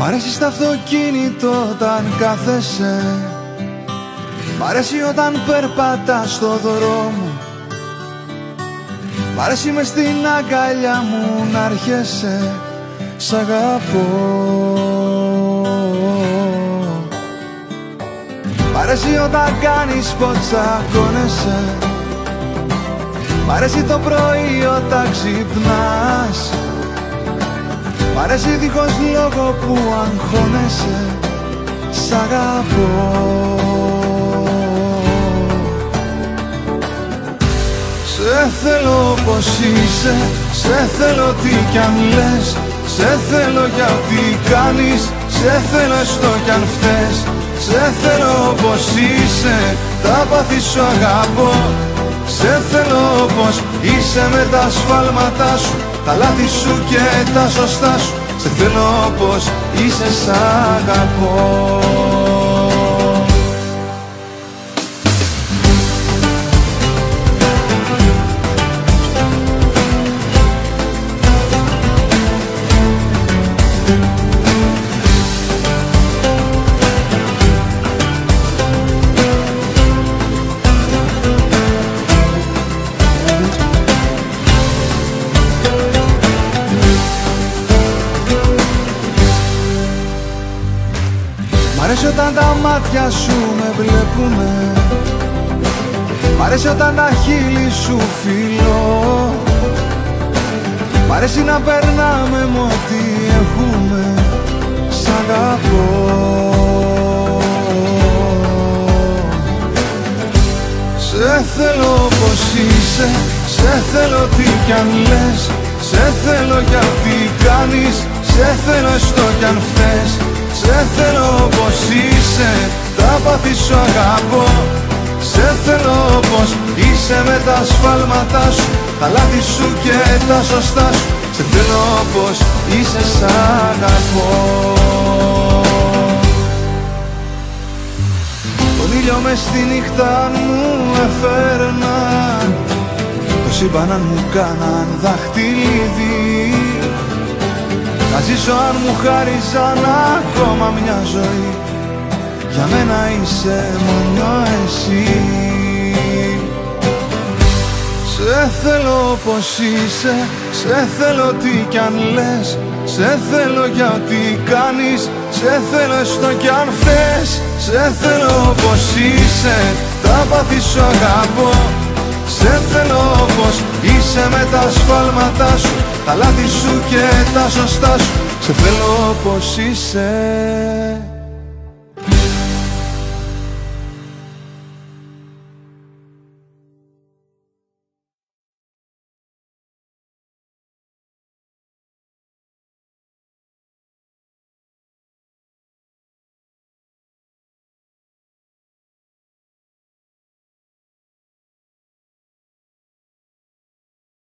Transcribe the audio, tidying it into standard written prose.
Μ' αρέσει στο αυτοκίνητο όταν κάθεσαι, μ' αρέσει όταν περπατάς στο δρόμο, μ' αρέσει μες στην αγκαλιά μου να έρχεσαι. Σ' αγαπώ. Μ' αρέσει όταν κάνεις πως τσακώνεσαι, μ' αρέσει το πρωί όταν ξυπνάς, μ' αρέσει δίχως λόγο που αγχώνεσαι. Σ' αγαπώ. Σε θέλω πως είσαι, σε θέλω τι κι αν λες, σε θέλω για ό,τι κάνεις, σε θέλω έστω κι αν φταίς. Σε θέλω πως είσαι, τα πάθη σου αγαπώ. Σε θέλω πως είσαι με τα σφάλματά σου, τα λάθη σου και τα σωστά σου. Σε θέλω πως είσαι, σ' αγαπώ. Μ' αρέσει όταν τα μάτια σου με βλέπουνε, μ' αρέσει όταν τα χείλη σου φιλώ, μ' αρέσει να περνάμε με ό,τι έχουμε. Σ' αγαπώ. Σε θέλω πως είσαι, σε θέλω τι κι αν λες, σε θέλω για ό,τι κάνεις, σε θέλω έστω κι αν φταίς. Σε θέλω πως είσαι, τα πάθη σου αγαπώ. Σε θέλω πως είσαι με τα σφάλματά σου, τα λάθη σου και τα σωστά σου. Σε θέλω πως είσαι, σ' αγαπώ. Τον ήλιο μες στη νύχτα μου έφερνα, το σύμπαν αν μου κάναν δαχτυλίδι. Να ζήσω αν μου χάριζαν ακόμα μια ζωή, για μένα είσαι μόνο εσύ. Σε θέλω πως είσαι, σε θέλω τι κι αν λες, σε θέλω για ό,τι κάνεις, σε θέλω έστω κι αν φταίς. Σε θέλω πως είσαι, τα πάθη σου αγαπώ. Σε θέλω πως είσαι με τα σφάλματά σου, τα λάθη σου και τα σωστά σου. Σε θέλω πως είσαι.